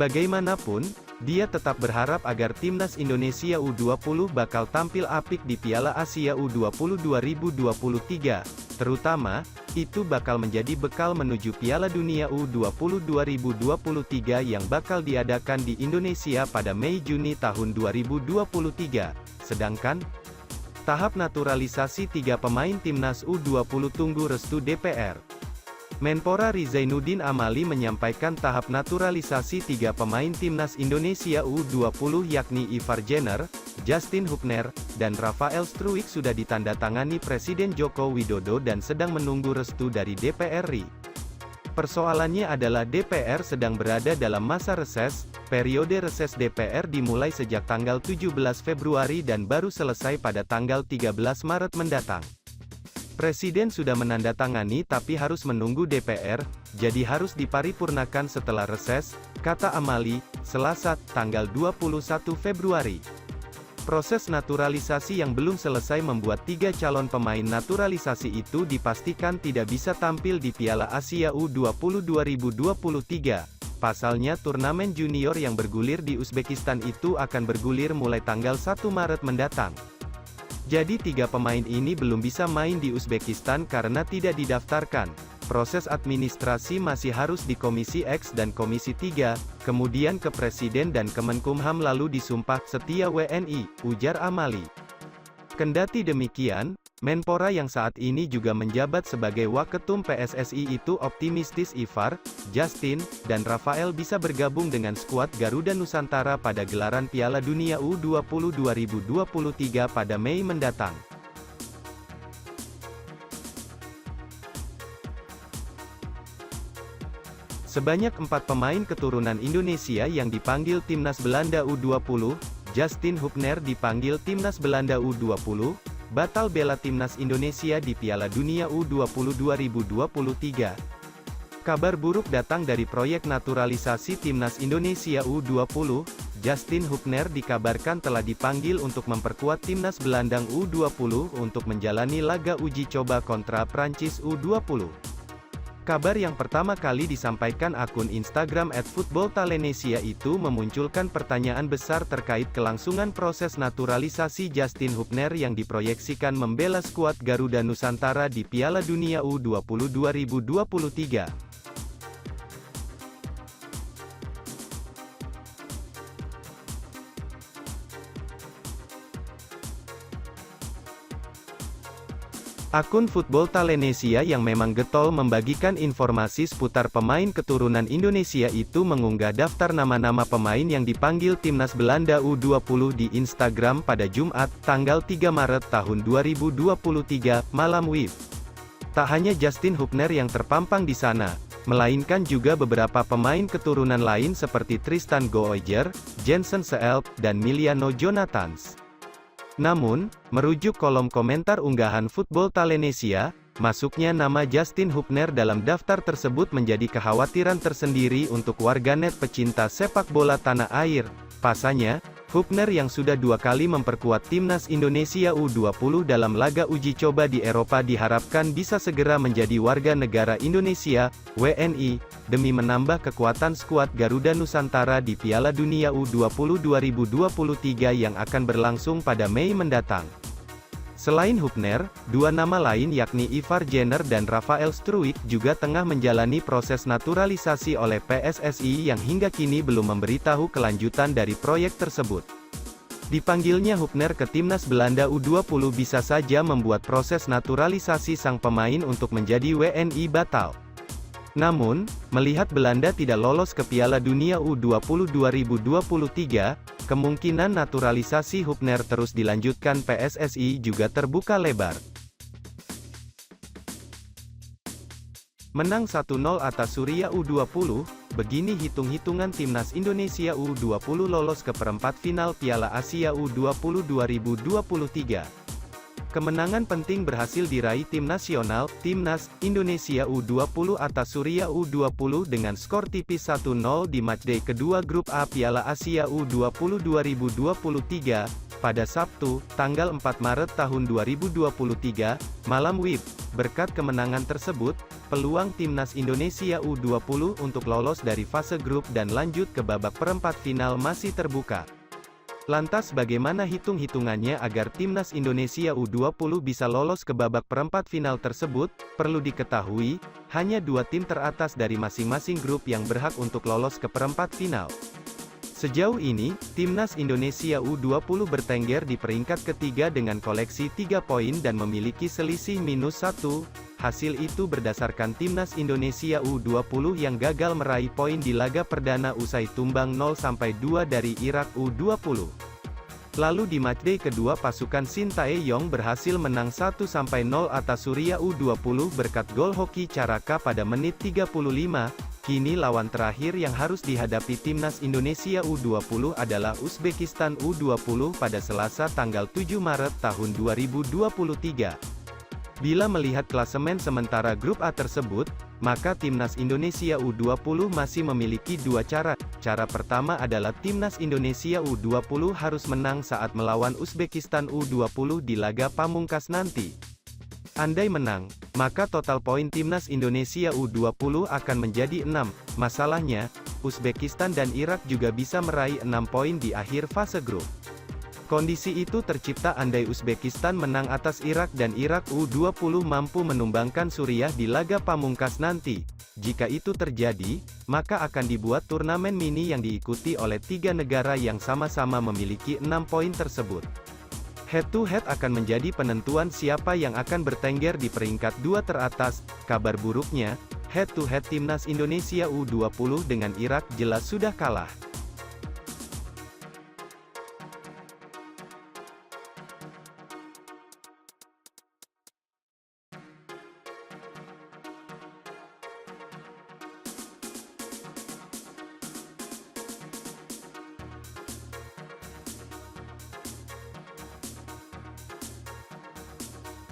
Bagaimanapun, dia tetap berharap agar timnas Indonesia U20 bakal tampil apik di Piala Asia U20 2023, terutama, itu bakal menjadi bekal menuju Piala Dunia U20 2023 yang bakal diadakan di Indonesia pada Mei-Juni tahun 2023. Sedangkan, tahap naturalisasi 3 pemain timnas U20 tunggu restu DPR. Menpora Rizainuddin Amali menyampaikan tahap naturalisasi 3 pemain timnas Indonesia U20 yakni Ivar Jenner, Justin Hubner, dan Rafael Struijk sudah ditandatangani Presiden Joko Widodo dan sedang menunggu restu dari DPR RI. Persoalannya adalah DPR sedang berada dalam masa reses, periode reses DPR dimulai sejak tanggal 17 Februari dan baru selesai pada tanggal 13 Maret mendatang. Presiden sudah menandatangani tapi harus menunggu DPR, jadi harus diparipurnakan setelah reses, kata Amali, Selasa, tanggal 21 Februari. Proses naturalisasi yang belum selesai membuat 3 calon pemain naturalisasi itu dipastikan tidak bisa tampil di Piala Asia U20 2023. Pasalnya turnamen junior yang bergulir di Uzbekistan itu akan bergulir mulai tanggal 1 Maret mendatang. Jadi 3 pemain ini belum bisa main di Uzbekistan karena tidak didaftarkan. Proses administrasi masih harus di Komisi X dan Komisi 3, kemudian ke Presiden dan Kemenkumham lalu disumpah setia WNI, ujar Amali. Kendati demikian, Menpora yang saat ini juga menjabat sebagai Waketum PSSI itu optimistis Ivar, Justin, dan Rafael bisa bergabung dengan skuad Garuda Nusantara pada gelaran Piala Dunia U20 2023 pada Mei mendatang. Sebanyak 4 pemain keturunan Indonesia yang dipanggil Timnas Belanda U20, Justin Hubner dipanggil Timnas Belanda U20, batal bela Timnas Indonesia di Piala Dunia U20 2023. Kabar buruk datang dari proyek naturalisasi Timnas Indonesia U20, Justin Hubner dikabarkan telah dipanggil untuk memperkuat Timnas Belanda U20 untuk menjalani laga uji coba kontra Prancis U20. Kabar yang pertama kali disampaikan akun Instagram @footballtalenesia itu memunculkan pertanyaan besar terkait kelangsungan proses naturalisasi Justin Hubner yang diproyeksikan membela skuad Garuda Nusantara di Piala Dunia U20 2023. Akun Football Talenesia yang memang getol membagikan informasi seputar pemain keturunan Indonesia itu mengunggah daftar nama-nama pemain yang dipanggil Timnas Belanda U20 di Instagram pada Jumat, tanggal 3 Maret tahun 2023, malam WIB. Tak hanya Justin Hubner yang terpampang di sana, melainkan juga beberapa pemain keturunan lain seperti Tristan Gooijer, Jensen Seelp, dan Miliano Jonathans. Namun, merujuk kolom komentar unggahan Football Talenesia, masuknya nama Justin Hubner dalam daftar tersebut menjadi kekhawatiran tersendiri untuk warganet pecinta sepak bola tanah air. Pasalnya, Hubner yang sudah 2 kali memperkuat Timnas Indonesia U20 dalam laga uji coba di Eropa diharapkan bisa segera menjadi warga negara Indonesia, WNI, demi menambah kekuatan skuad Garuda Nusantara di Piala Dunia U20 2023 yang akan berlangsung pada Mei mendatang. Selain Hubner, 2 nama lain yakni Ivar Jenner dan Rafael Struijk juga tengah menjalani proses naturalisasi oleh PSSI yang hingga kini belum memberitahu kelanjutan dari proyek tersebut. Dipanggilnya Hubner ke Timnas Belanda U20 bisa saja membuat proses naturalisasi sang pemain untuk menjadi WNI batal. Namun, melihat Belanda tidak lolos ke Piala Dunia U20 2023, kemungkinan naturalisasi Hubner terus dilanjutkan PSSI juga terbuka lebar. Menang 1-0 atas Suriah U20, begini hitung-hitungan Timnas Indonesia U20 lolos ke perempat final Piala Asia U20 2023. Kemenangan penting berhasil diraih tim nasional, Timnas Indonesia U20 atas Suriah U20 dengan skor tipis 1-0 di matchday kedua grup A Piala Asia U20 2023, pada Sabtu, tanggal 4 Maret tahun 2023, malam WIB. Berkat kemenangan tersebut, peluang Timnas Indonesia U20 untuk lolos dari fase grup dan lanjut ke babak perempat final masih terbuka. Lantas bagaimana hitung-hitungannya agar Timnas Indonesia U20 bisa lolos ke babak perempat final tersebut? Perlu diketahui, hanya 2 tim teratas dari masing-masing grup yang berhak untuk lolos ke perempat final. Sejauh ini, Timnas Indonesia U20 bertengger di peringkat ketiga dengan koleksi 3 poin dan memiliki selisih -1. Hasil itu berdasarkan Timnas Indonesia U20 yang gagal meraih poin di laga perdana usai tumbang 0-2 dari Irak U20. Lalu di matchday kedua pasukan Shin Tae-yong berhasil menang 1-0 atas Suriah U20 berkat gol Hoki Caraka pada menit 35. Kini lawan terakhir yang harus dihadapi Timnas Indonesia U20 adalah Uzbekistan U20 pada Selasa tanggal 7 Maret tahun 2023. Bila melihat klasemen sementara grup A tersebut, maka Timnas Indonesia U20 masih memiliki 2 cara. Cara pertama adalah Timnas Indonesia U20 harus menang saat melawan Uzbekistan U20 di laga pamungkas nanti. Andai menang, maka total poin Timnas Indonesia U20 akan menjadi 6. Masalahnya, Uzbekistan dan Irak juga bisa meraih 6 poin di akhir fase grup. Kondisi itu tercipta andai Uzbekistan menang atas Irak dan Irak U20 mampu menumbangkan Suriah di laga pamungkas nanti. Jika itu terjadi, maka akan dibuat turnamen mini yang diikuti oleh 3 negara yang sama-sama memiliki 6 poin tersebut. Head-to-head akan menjadi penentuan siapa yang akan bertengger di peringkat 2 teratas. Kabar buruknya, head-to-head Timnas Indonesia U20 dengan Irak jelas sudah kalah.